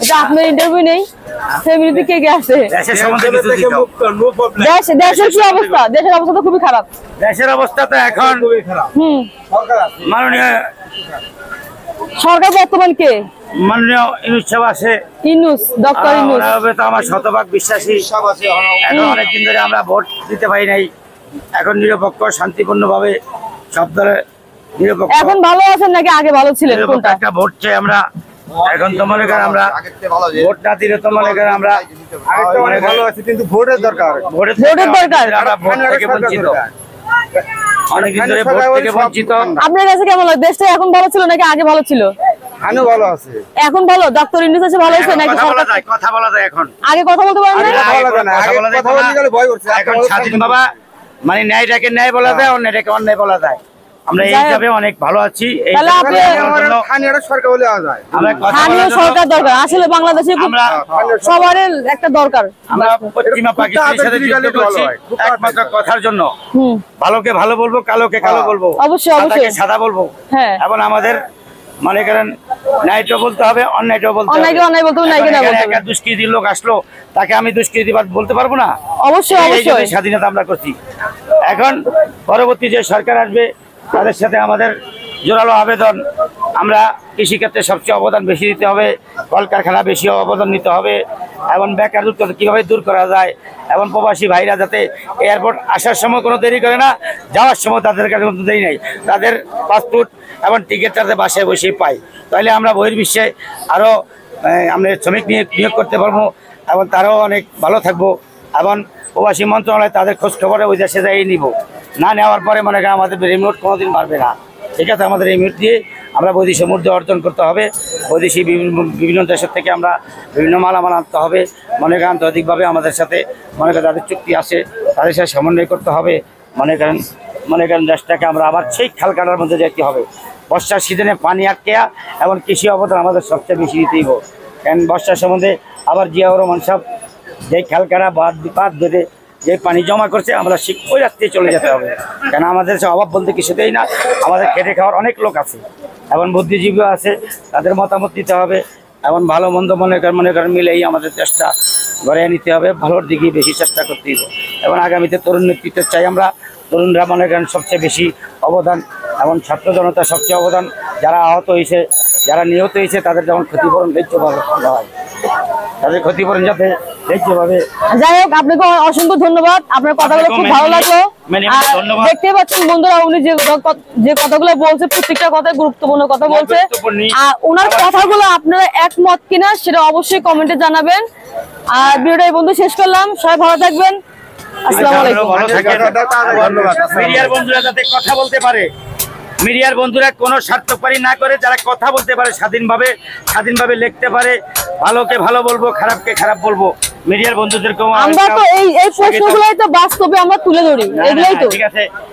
এটা আপনার ইন্টারভিউ নেই, ফ্যামিলিতে কে কে আছে? দেশের সম্বন্ধে কিছু দিতে হবে। দেশের কি অবস্থা? দেশের অবস্থা তো খুবই খারাপ। দেশের অবস্থা তো এখন মাননীয় সরকার বর্তমান কে? মাননীয় ইউনূস সাহেব আছে। ইউনূস, ডক্টর ইউনূস। তো আমার শতভাগ বিশ্বাসী। এখন অনেকদিন ধরে আমরা ভোট দিতে পারি নাই, এখন নিরপেক্ষ শান্তিপূর্ণ ভাবে সব দলে নিরপেক্ষ। এখন ভালো আছেন নাকি আগে ভালো ছিলেন? কোনটা? একটা ভোট চাই আমরা। এখন তো মনে করেন আমরা ভোট না দিলে তো মনে করেন আমরা ভালো আছি, কিন্তু ভোটের দরকার। ভোটের দরকার। আমরা ভোট থেকে বঞ্চিত, অনেকদিন ধরে ভোট থেকে বঞ্চিত। আপনার কাছে কেমন লাগে? দেশটা এখন ভালো ছিল নাকি আগে ভালো ছিল? আনু ভালো আছে, এখন ভালো। ডক্টর ইউনূস আছে ভালো আছে নাকি? কথা বলা যায় এখন। আগে কথা বলতে পারেন না? এখন স্বাধীন বাবা মানে ন্যায়টাকে ন্যায় বলা যায়, অন্যায়টাকে অন্যায় বলা যায়। আমরা এই হিসাবে অনেক ভালো আছি। সরকার দরকার আসলে বাংলাদেশে, সবার একটা দরকার। আমরা পশ্চিমা পাকিস্তানের সাথে যুদ্ধ করছি একমাত্র কথার জন্য। ভালোকে ভালো বলবো, কালোকে কালো বলবো, অবশ্যই অবশ্যই সাদা বলবো। হ্যাঁ, এবং আমাদের মনে করেন ন্যায়টাও বলতে হবে, অন্যায়টাও বলতে হবে। অন্যায় বলতে হবে, ন্যায়কে না বলতে হবে। একটা দুষ্কৃতির লোক আসলো, তাকে আমি দুষ্কৃতিবাদ বলতে পারবো না? অবশ্যই অবশ্যই। স্বাধীনতা আমরা করছি। এখন পরবর্তী যে সরকার আসবে তাদের সাথে আমাদের জোরালো আবেদন, আমরা কৃষিক্ষেত্রে সবচেয়ে অবদান বেশি দিতে হবে, কলকারখানা বেশি অবদান নিতে হবে, এবং বেকার কীভাবে দূর করা যায়, এবং প্রবাসী ভাইরা যাতে এয়ারপোর্ট আসার সময় কোনো দেরি করে না, যাওয়ার সময় তাদের কাছে কোনো দেরি নেই, তাদের পাসপোর্ট এবং টিকিট তাদের বাসায় বসেই পাই। তাহলে আমরা বহির্বিশ্বে আরও আমরা শ্রমিক নিয়োগ করতে পারবো, এবং তারাও অনেক ভালো থাকবো। এবং প্রবাসী মন্ত্রণালয় তাদের খোঁজখবরে ওই দেশে যাই নিব, না নেওয়ার পরে মনে করেন আমাদের রিমোট কোনোদিন বাড়বে না। ঠিক আছে, আমাদের এই রিমোট দিয়ে আমরা বৈদেশিক মুদ্রা অর্জন করতে হবে, বৈদেশিক বিভিন্ন দেশের থেকে আমরা বিভিন্ন মালামাল আনতে হবে। মনে করেন আন্তর্জাতিকভাবে আমাদের সাথে মনে করেন যাদের চুক্তি আছে তাদের সাথে সমন্বয় করতে হবে। মনে করেন দেশটাকে আমরা আবার সেই খাল কাটার মধ্যে যেতে হবে। বর্ষার সিজনে পানি আটকেয়া এবং কৃষি অবদান আমাদের সবচেয়ে বেশি দিতেই হবে। কারণ বর্ষার সম্বন্ধে আবার জিয়াউর রহমান সাহেব যে খাল কাটা বাদ বেঁধে যে পানি জমা করছে, আমরা ওই রাস্তায় চলে যেতে হবে। কেন আমাদের অভাব বলতে কিছুতেই না, আমাদের খেটে খাওয়ার অনেক লোক আছে এবং বুদ্ধিজীবীও আছে, তাদের মতামত দিতে হবে এবং ভালো মন্দ মনে করেন মিলেই আমাদের চেষ্টা গড়ে নিতে হবে, ভালোর দিকে বেশি চেষ্টা করতে হবে। এবং আগামীতে তরুণ নেতৃত্ব চাই আমরা, তরুণরা মনে করেন সবচেয়ে বেশি অবদান, এবং ছাত্র জনতা সবচেয়ে অবদান। যারা আহত হয়েছে, যারা নিহত হয়েছে তাদের যেমন ক্ষতিপূরণ ন্যায্যভাবে হয়, তাদের ক্ষতিপূরণ যাতে ন্যায্যভাবে। যাই হোক, আপনাকে অসংখ্য ধন্যবাদ, আপনার কথাগুলো খুব ভালো লাগলো। দেখতে পাচ্ছেন বন্ধুরা, উনি যে কথাগুলো বলছে প্রত্যেকটা কথা গুরুত্বপূর্ণ কথা বলছে। আর ওনার কথাগুলো আপনারা একমত কিনা সেটা অবশ্যই কমেন্টে জানাবেন। আর ভিডিওটা এই বন্ধু শেষ করলাম, সবাই ভালো থাকবেন। আসসালামু আলাইকুম। মিডিয়ার বন্ধুরা যাতে কথা বলতে পারে, মিডিয়ার বন্ধুরা কোনো স্বার্থপারি না করে যারা কথা বলতে পারে, স্বাধীনভাবে লিখতে পারে, ভালোকে ভালো বলবো, খারাপকে খারাপ বলবো, মিডিয়ার বন্ধুদেরকে আমরা তো এই প্রশ্নগুলোই তো বাস্তবে আমরা তুলে ধরি, এগুলোই তো। ঠিক আছে।